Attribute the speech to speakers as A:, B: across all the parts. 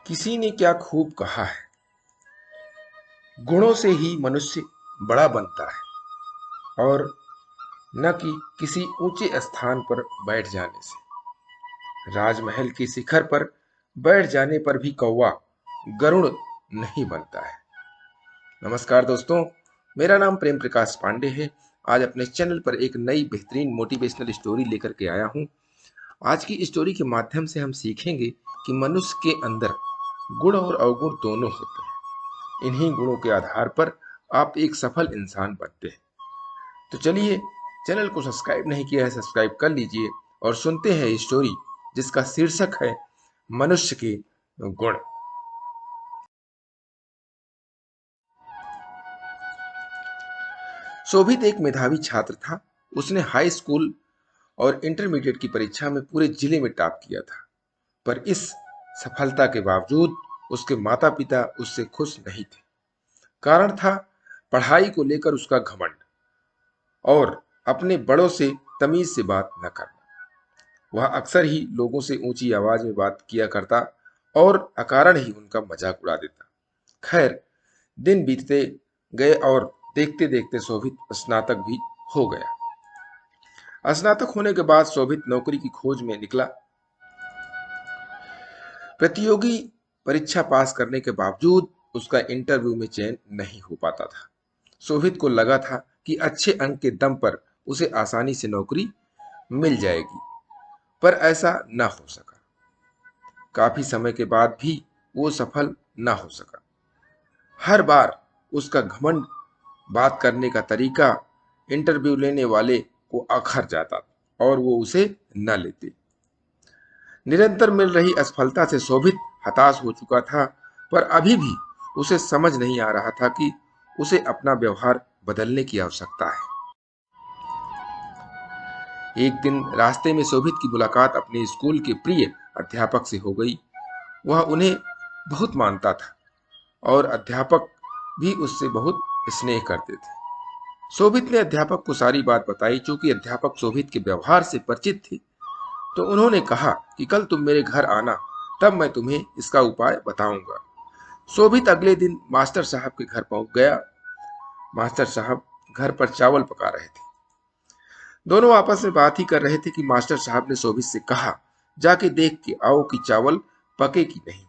A: किसी ने क्या खूब कहा है, गुणों से ही मनुष्य बड़ा बनता है और न कि किसी ऊंचे स्थान पर बैठ जाने से। राजमहल के शिखर पर बैठ जाने पर भी कौवा गरुड़ नहीं बनता है। नमस्कार दोस्तों, मेरा नाम प्रेम प्रकाश पांडे है। आज अपने चैनल पर एक नई बेहतरीन मोटिवेशनल स्टोरी लेकर के आया हूं। आज की स्टोरी के माध्यम से हम सीखेंगे कि मनुष्य के अंदर गुण और अवगुण दोनों होते हैं। इन्हीं गुणों के आधार पर आप एक सफल इंसान बनते हैं। तो चलिए, चैनल को सब्सक्राइब नहीं किया है, सब्सक्राइब कर लीजिए और सुनते हैं स्टोरी जिसका शीर्षक है मनुष्य के गुण। शोभित एक मेधावी छात्र था। उसने हाई स्कूल और इंटरमीडिएट की परीक्षा में पूरे जिले में टॉप किया था, पर इस सफलता के बावजूद उसके माता पिता उससे खुश नहीं थे। कारण था पढ़ाई को लेकर उसका घमंड और अपने बड़ों से तमीज से बात न करना। वह अक्सर ही लोगों से ऊंची आवाज में बात किया करता और अकारण ही उनका मजाक उड़ा देता। खैर, दिन बीतते गए और देखते देखते शोभित स्नातक भी हो गया। स्नातक होने के बाद शोभित नौकरी की खोज में निकला। प्रतियोगी परीक्षा पास करने के बावजूद उसका इंटरव्यू में चयन नहीं हो पाता था। शोभित को लगा था कि अच्छे अंक के दम पर उसे आसानी से नौकरी मिल जाएगी, पर ऐसा न हो सका। काफी समय के बाद भी वो सफल न हो सका। हर बार उसका घमंड, बात करने का तरीका इंटरव्यू लेने वाले को अखर जाता और वो उसे न लेते। निरंतर मिल रही असफलता से शोभित हताश हो चुका था, पर अभी भी उसे समझ नहीं आ रहा था कि उसे अपना व्यवहार बदलने की आवश्यकता है। एक दिन रास्ते में शोभित की मुलाकात अपने स्कूल के प्रिय अध्यापक से हो गई। वह उन्हें बहुत मानता था और अध्यापक भी उससे बहुत स्नेह करते थे। शोभित ने अध्यापक को सारी बात बताई। चूंकि अध्यापक शोभित के व्यवहार से परिचित थे, तो उन्होंने कहा कि कल तुम मेरे घर आना, तब मैं तुम्हें इसका उपाय बताऊंगा। शोभित अगले दिन मास्टर साहब के घर पहुंच गया। मास्टर साहब घर पर चावल पका रहे थे। दोनों आपस में बात ही कर रहे थे कि मास्टर साहब ने शोभित से कहा, जाके देख के आओ कि चावल पके कि नहीं।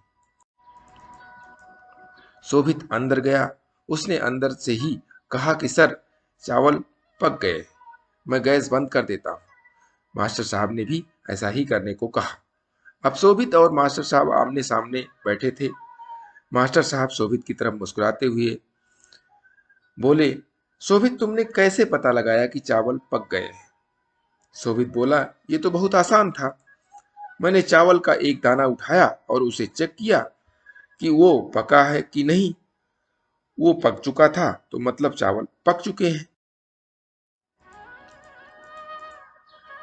A: शोभित अंदर गया। उसने अंदर से ही कहा कि सर, चावल पक गए, मैं गैस बंद कर देता हूं। मास्टर साहब ने भी ऐसा ही करने को कहा। अब शोभित और मास्टर साहब आमने सामने बैठे थे। मास्टर साहब शोभित की तरफ मुस्कुराते हुए बोले, शोभित, तुमने कैसे पता लगाया कि चावल पक गए हैं? शोभित बोला, ये तो बहुत आसान था। मैंने चावल का एक दाना उठाया और उसे चेक किया कि वो पका है कि नहीं। वो पक चुका था तो मतलब चावल पक चुके हैं।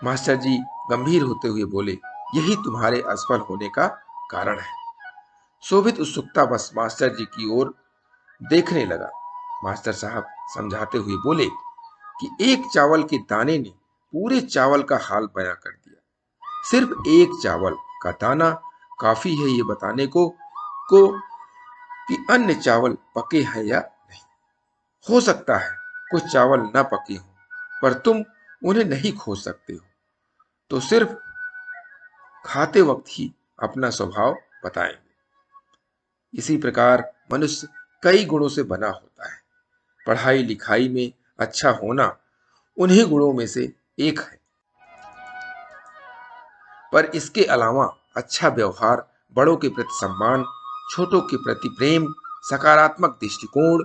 A: मास्टर जी गंभीर होते हुए बोले, यही तुम्हारे असफल होने का कारण है। शोभित उत्सुकता बस मास्टर जी की ओर देखने लगा। मास्टर साहब समझाते हुए बोले कि एक चावल के दाने ने पूरे चावल का हाल बयां कर दिया। सिर्फ एक चावल का दाना काफी है ये बताने को कि अन्य चावल पके हैं या नहीं। हो सकता है कुछ चावल न पके हों, पर तुम उन्हें नहीं खोज सकते हो, तो सिर्फ खाते वक्त ही अपना स्वभाव बताएंगे। इसी प्रकार मनुष्य कई गुणों से बना होता है। पढ़ाई लिखाई में अच्छा होना उन्हीं गुणों में से एक है, पर इसके अलावा अच्छा व्यवहार, बड़ों के प्रति सम्मान, छोटों के प्रति प्रेम, सकारात्मक दृष्टिकोण,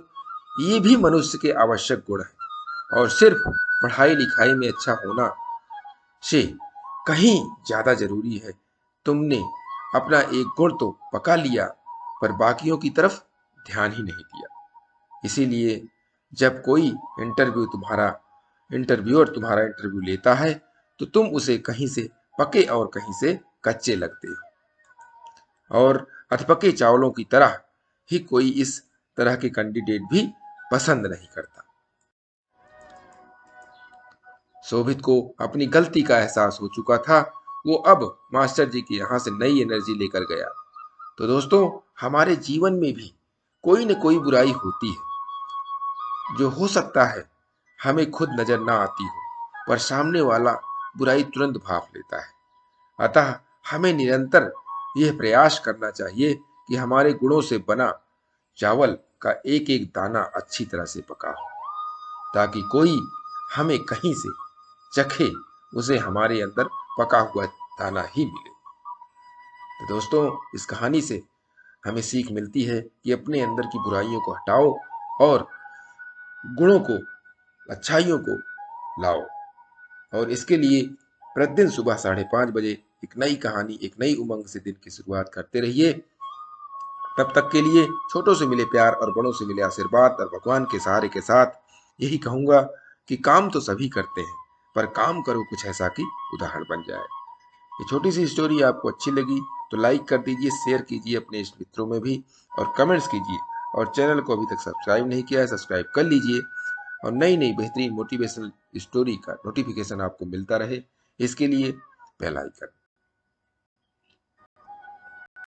A: ये भी मनुष्य के आवश्यक गुण हैं। और सिर्फ पढ़ाई लिखाई में अच्छा होना से कहीं ज्यादा जरूरी है। तुमने अपना एक गुण तो पका लिया, पर बाकियों की तरफ ध्यान ही नहीं दिया। इसीलिए जब कोई इंटरव्यूअर तुम्हारा इंटरव्यू लेता है, तो तुम उसे कहीं से पके और कहीं से कच्चे लगते हो। और अधपके चावलों की तरह ही कोई इस तरह के कैंडिडेट भी पसंद नहीं करता। शोभित को अपनी गलती का एहसास हो चुका था। वो अब मास्टर जी के यहाँ से नई एनर्जी लेकर गया। तो दोस्तों, हमारे जीवन में भी कोई न कोई बुराई होती है, जो हो सकता है हमें खुद नजर ना आती हो, पर सामने वाला बुराई तुरंत भांप लेता है। अतः हमें निरंतर यह प्रयास करना चाहिए कि हमारे गुणों से बना चावल का एक एक दाना अच्छी तरह से पका हो, ताकि कोई हमें कहीं से चखे, उसे हमारे अंदर पका हुआ दाना ही मिले। तो दोस्तों, इस कहानी से हमें सीख मिलती है कि अपने अंदर की बुराइयों को हटाओ और गुणों को, अच्छाइयों को लाओ। और इसके लिए प्रतिदिन सुबह 5:30 बजे एक नई कहानी, एक नई उमंग से दिन की शुरुआत करते रहिए। तब तक के लिए छोटों से मिले प्यार और बड़ों से मिले आशीर्वाद और भगवान के सहारे के साथ यही कहूंगा कि काम तो सभी करते हैं, पर काम करो कुछ ऐसा कि उदाहरण बन जाए। ये छोटी सी स्टोरी आपको अच्छी लगी तो लाइक कर दीजिए, शेयर कीजिए अपने इष्ट मित्रों में भी, और कमेंट्स कीजिए। और चैनल को अभी तक सब्सक्राइब नहीं किया है, सब्सक्राइब कर लीजिए, और नई नई बेहतरीन मोटिवेशनल स्टोरी का नोटिफिकेशन आपको मिलता रहे, इसके लिए बेल आइकन